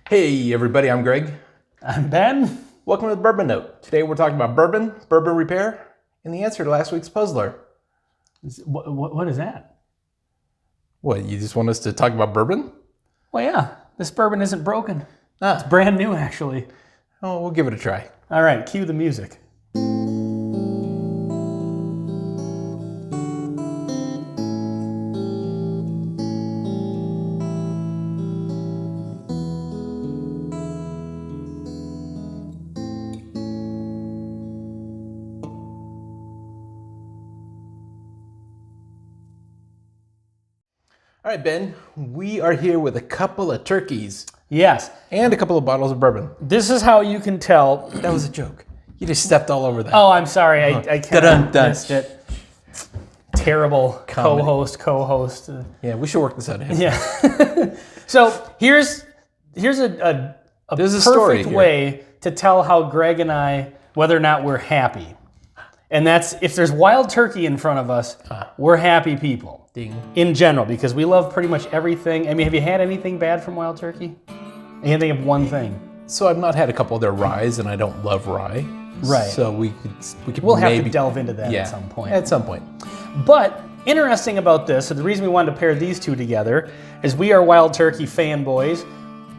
Hey everybody, I'm Greg. I'm Ben. Welcome to the Bourbon Note. Today we're talking about bourbon, bourbon repair, and the answer to last week's puzzler. What is that? What, you just want us to talk about bourbon? Well, yeah, this bourbon isn't broken. Ah, It's brand new, actually. oh, we'll give it a try. All right, cue the music. All right, Ben, we are here with a couple of turkeys Yes, and a couple of bottles of bourbon. this is how you can tell. That was a joke. You just stepped all over that. Oh, I'm sorry, I kind Dun-dun-dun. of missed it. Terrible Comedy. co-host. Yeah, we should work this out. Yeah. So here's a There's a story perfect here. way to tell how Greg and I, whether or not we're happy. And that's if there's wild turkey in front of us, we're happy people. Ding. In general, because we love pretty much everything. I mean, have you had anything bad from wild turkey? I can think of one thing. So I've not had a couple of their ryes, and I don't love rye. Right. So we could We'll have maybe to delve into that yeah, at some point. At some point. But interesting about this, so the reason we wanted to pair these two together is we are wild turkey fanboys,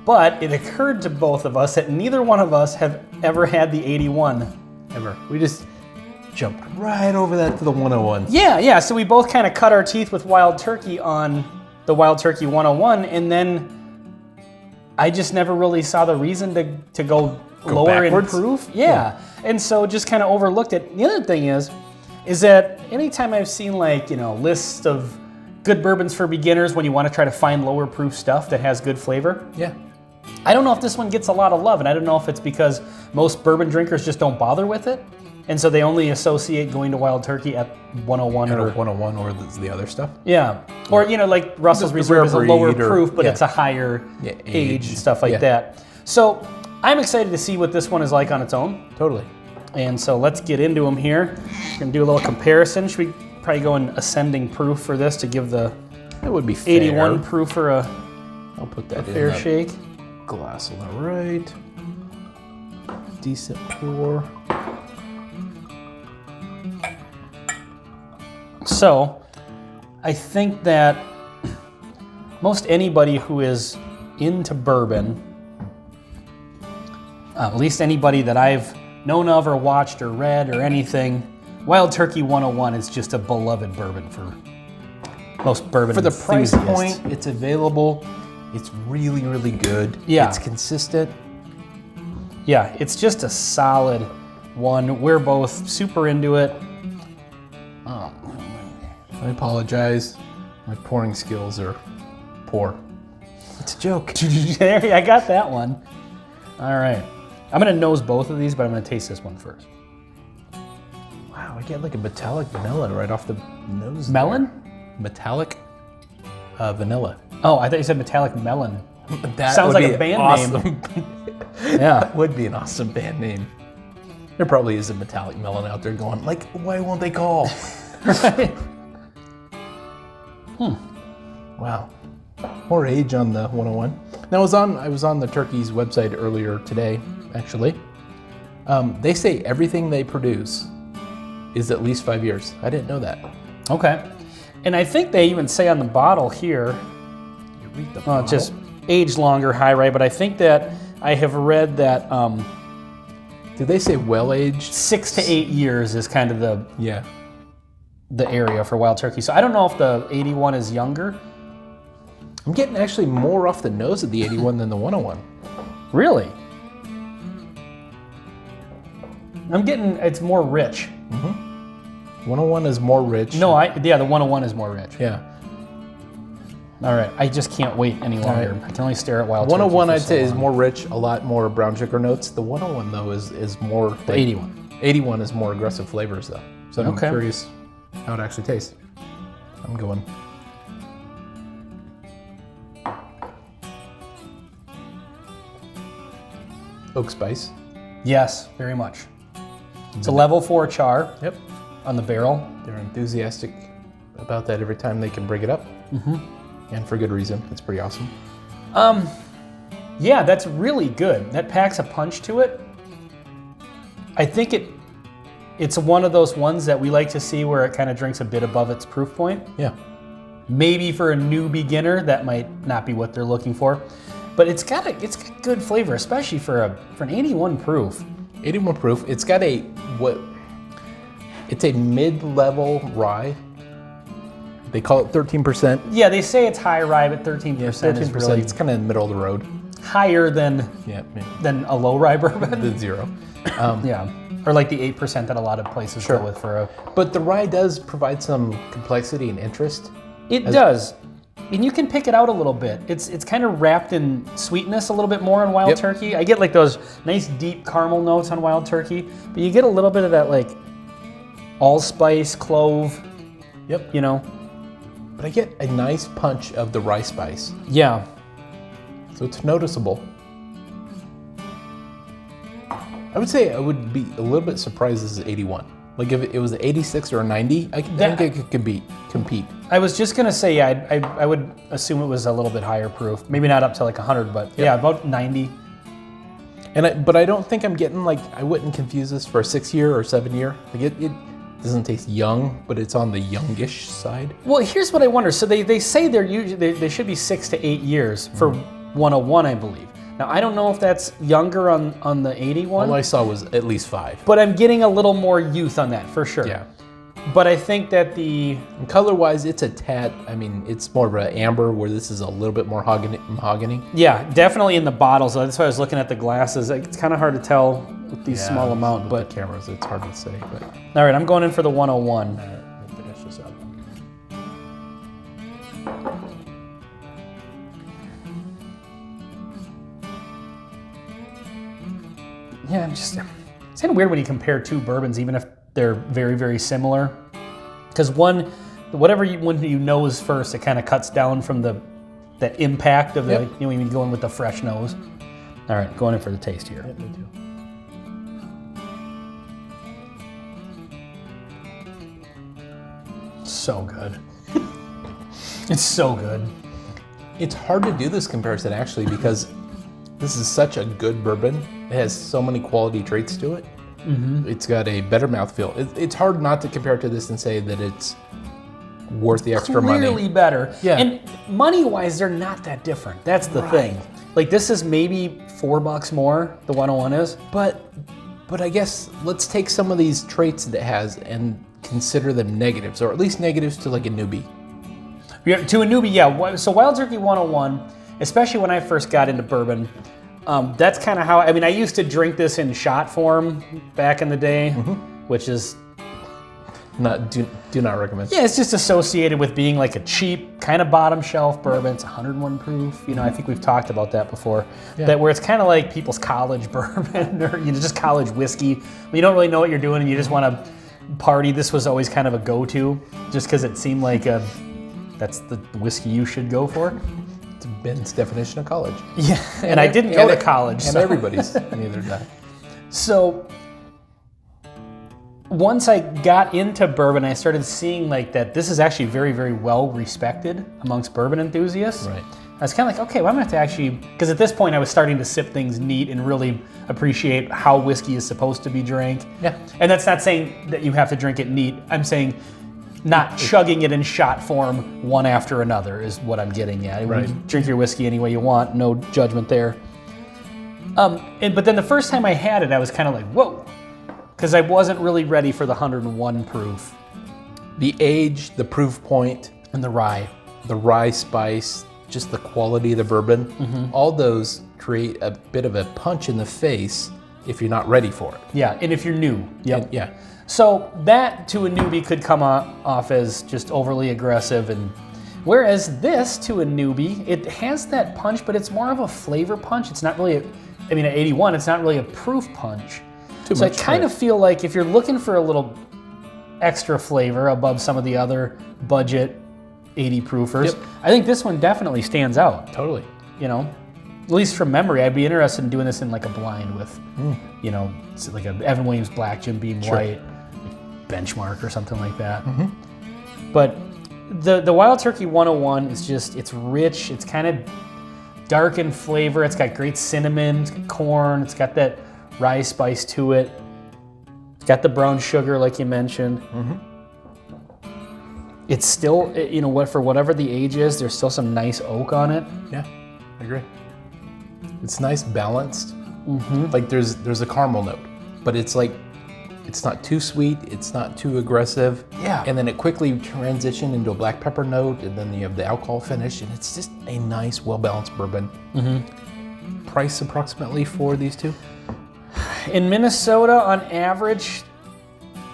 but it occurred to both of us that neither one of us have ever had the 81 ever. We just jumped right over that to the 101. Yeah, so we both kind of cut our teeth with wild turkey on the wild turkey 101, and then I just never really saw the reason to go lower backwards? in proof. Yeah. And so just kind of overlooked it. The other thing is that anytime I've seen lists of good bourbons for beginners when you want to try to find lower proof stuff that has good flavor, Yeah. I don't know if this one gets a lot of love, and I don't know if it's because most bourbon drinkers just don't bother with it, and so they only associate going to wild turkey at 101 Or or 101 or the other stuff. yeah, or like Russell's Just the Reserve is a rare lower breed or- proof, but yeah. it's a higher Yeah, age age. and stuff like Yeah. that. So I'm excited to see what this one is like on its own. Totally. And so let's get into them here. We're gonna do a little comparison. Should we probably go in ascending proof for this to give the That would be fair. 81 proofer a I'll put that in fair that shake? glass on the right. Decent pour. So I think that most anybody who is into bourbon, at least anybody that I've known of or watched or read or anything, Wild Turkey 101 is just a beloved bourbon for most bourbon For the price enthusiasts. point, it's available. It's really, really good. Yeah. It's consistent. Yeah, it's just a solid one. We're both super into it. I apologize. My pouring skills are poor. It's a joke. There, I got that one. All right. I'm gonna nose both of these, but I'm gonna taste this one first. Wow, I get like a metallic vanilla right off the nose. Melon? there. Metallic vanilla. Oh, I thought you said metallic melon. That Sounds would like be a band awesome. Yeah. That would be an awesome band name. There probably is a metallic melon out there going, like, why won't they call? Right. Wow. More age on the 101. Now I was on the Turkey's website earlier today, actually. They say everything they produce is at least 5 years. I didn't know that. Okay. And I think they even say on the bottle here, You read the well, just age longer, high rye, but I think that I have read that Do they say well-aged? 6 to 8 years is kind of Yeah. the area for wild turkey. So I don't know if the 81 is younger. I'm getting actually more off the nose of the 81 than the 101. Really? I'm getting, it's more rich. 101 is more rich. No, the 101 is more rich. Yeah. All right, I just can't wait any longer. right. I can only stare at wild 101 turkey I'd for say so is long. more rich, a lot more brown sugar notes. The 101 though is more The 81. 81 is more aggressive flavors though. So I'm Okay. curious how it actually tastes. I'm going. Oak spice. Yes, very much. It's a level 4 char Yep. on the barrel. They're enthusiastic about that every time they can bring it up. And for good reason. It's pretty awesome. Yeah, that's really good. That packs a punch to it. I think it's one of those ones that we like to see where it kind of drinks a bit above its proof point. Yeah. Maybe for a new beginner, that might not be what they're looking for. But it's got good flavor, especially for an 81 proof. 81 proof. It's got it's a mid-level rye. They call it 13%. Yeah, they say it's high rye, but 13% is really It's kind of in the middle of the road. higher than a low rye bourbon. The 0. Yeah, or like the 8% that a lot of places go with for a. But the rye does provide some complexity and interest. It does, and you can pick it out a little bit. It's kind of wrapped in sweetness a little bit more on Wild Turkey. I get like those nice deep caramel notes on Wild Turkey, but you get a little bit of that like allspice, clove. Yep. You know. But I get a nice punch of the rye spice. Yeah. So it's noticeable. I would say I would be a little bit surprised this is 81. Like if it was an 86 or a 90, I think it could compete. I was just gonna say, yeah, I would assume it was a little bit higher proof. Maybe not up to like 100, but yeah, about 90. But I don't think I'm getting like, I wouldn't confuse this for a 6-year or 7-year. Like it doesn't taste young, but it's on the youngish side. Well, here's what I wonder. So they say they should be 6 to 8 years for 101, I believe. Now, I don't know if that's younger on the 81. All I saw was at least 5. But I'm getting a little more youth on that, for sure. Yeah. But I think that And color-wise, it's a tad, I mean, it's more of an amber, where this is a little bit more mahogany. Yeah, definitely in the bottles. That's why I was looking at the glasses. It's kind of hard to tell with these small amount. But the cameras, it's hard to say. But all right, I'm going in for the 101. let me finish this up. Yeah, it's kind of weird when you compare two bourbons, even if they're very, very similar. Because whatever one you nose first, it kind of cuts down from that impact of when you go in with the fresh nose. All right, going in for the taste here. Yeah, me too. So good. It's so good. It's hard to do this comparison actually because this is such a good bourbon. It has so many quality traits to it. Mm-hmm. It's got a better mouthfeel. It's hard not to compare it to this and say that it's worth the extra money. Clearly better. Yeah. And money-wise, they're not that different. That's the thing. Like this is maybe $4 more, the 101 is. But I guess let's take some of these traits that it has and consider them negatives, or at least negatives to like a newbie. Yeah, to a newbie, yeah. So Wild Turkey 101, especially when I first got into bourbon, that's kind of how, I mean, I used to drink this in shot form back in the day, which is... Do not recommend. Yeah, it's just associated with being like a cheap, kind of bottom shelf bourbon. It's 101 proof. You know, I think we've talked about that before. Yeah. That where it's kind of like people's college bourbon or just college whiskey. You don't really know what you're doing and you just want to party. This was always kind of a go-to just because it seemed like that's the whiskey you should go for. It's Ben's definition of college. Yeah, and I didn't go to college. And everybody's, neither did I. So once I got into bourbon, I started seeing like that this is actually very, very well respected amongst bourbon enthusiasts. Right. I was kind of like, okay, well, I'm gonna have to actually, because at this point I was starting to sip things neat and really appreciate how whiskey is supposed to be drank. Yeah. And that's not saying that you have to drink it neat. I'm saying not chugging it in shot form one after another is what I'm getting at. Right. You drink your whiskey any way you want, no judgment there. But then the first time I had it, I was kind of like, whoa, because I wasn't really ready for the 101 proof. The age, the proof point, And the rye. the rye spice, just the quality of the bourbon, all those create a bit of a punch in the face if you're not ready for it. Yeah, and if you're new. Yep. Yeah. So that to a newbie could come off as just overly aggressive, and whereas this to a newbie, it has that punch, but it's more of a flavor punch. It's not really at 81, it's not really a proof punch. So I kind of feel like if you're looking for a little extra flavor above some of the other budget 80 proofers, I think this one definitely stands out. Totally. You know, at least from memory, I'd be interested in doing this in like a blind with, you know, like a Evan Williams Black, Jim Beam White, benchmark or something like that. But the Wild Turkey 101 is just, it's rich. It's kind of dark in flavor. It's got great cinnamon, it's got corn, it's got that rye spice to it. It's got the brown sugar like you mentioned. It's still, you know what, for whatever the age is, there's still some nice oak on it. Yeah, I agree. It's nice, balanced. Like there's a caramel note, but it's like, it's not too sweet, it's not too aggressive. Yeah. And then it quickly transitioned into a black pepper note, and then you have the alcohol finish, and it's just a nice, well-balanced bourbon. Price approximately for these two? In Minnesota, on average,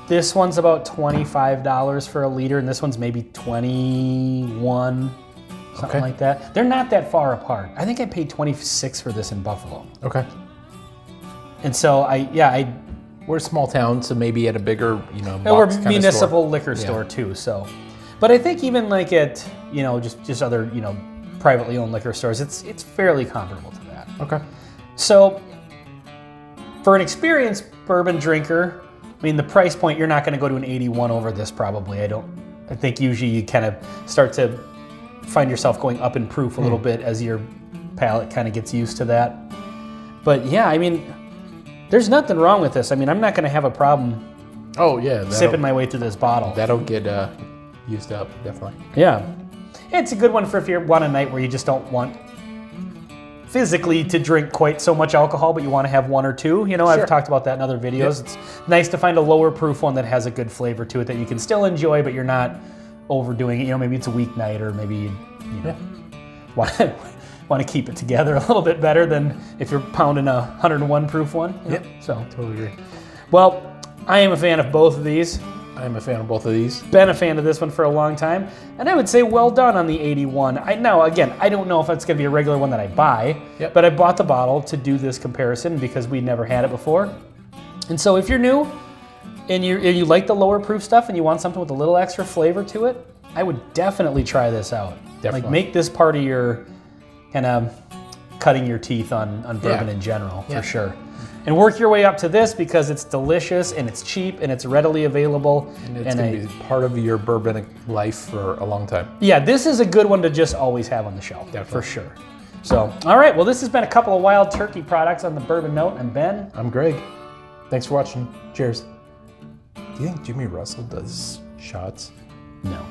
this one's about $25 for a liter, and this one's maybe 21, something like that. They're not that far apart. I think I paid $26 for this in Buffalo. Okay. And so we're a small town, so maybe at a bigger, you know, we're box kind of municipal store. liquor store too. So, but I think even like at, you know, just other, you know, privately owned liquor stores, it's fairly comparable to that. Okay. So, for an experienced bourbon drinker, I mean, the price point, you're not going to go to an 81 over this probably. I think usually you kind of start to find yourself going up in proof a little bit as your palate kind of gets used to that. But yeah, I mean, there's nothing wrong with this. I mean, I'm not going to have a problem sipping my way through this bottle. That'll get used up, definitely. Yeah. It's a good one for if you want a night where you just don't want physically to drink quite so much alcohol, but you want to have one or two. You know, I've talked about that in other videos. It's nice to find a lower proof one that has a good flavor to it that you can still enjoy, but you're not overdoing it. You know, maybe it's a weeknight, or maybe you know, want to keep it together a little bit better than if you're pounding a 101 proof one. Yep. So Totally agree. Well, I am a fan of both of these. I'm a fan of both of these. Been a fan of this one for a long time, and I would say well done on the 81. Now, again, I don't know if it's going to be a regular one that I buy, but I bought the bottle to do this comparison because we never had it before. And so if you're new and you like the lower proof stuff and you want something with a little extra flavor to it, I would definitely try this out. Definitely. Like, make this part of your kind of cutting your teeth on bourbon in general, for sure. And work your way up to this because it's delicious and it's cheap and it's readily available. And it's going to be part of your bourbon life for a long time. Yeah, this is a good one to just always have on the shelf, for sure. So, all right, well, this has been a couple of Wild Turkey products on the Bourbon Note. I'm Ben. I'm Greg. Thanks for watching. Cheers. Do you think Jimmy Russell does shots? No.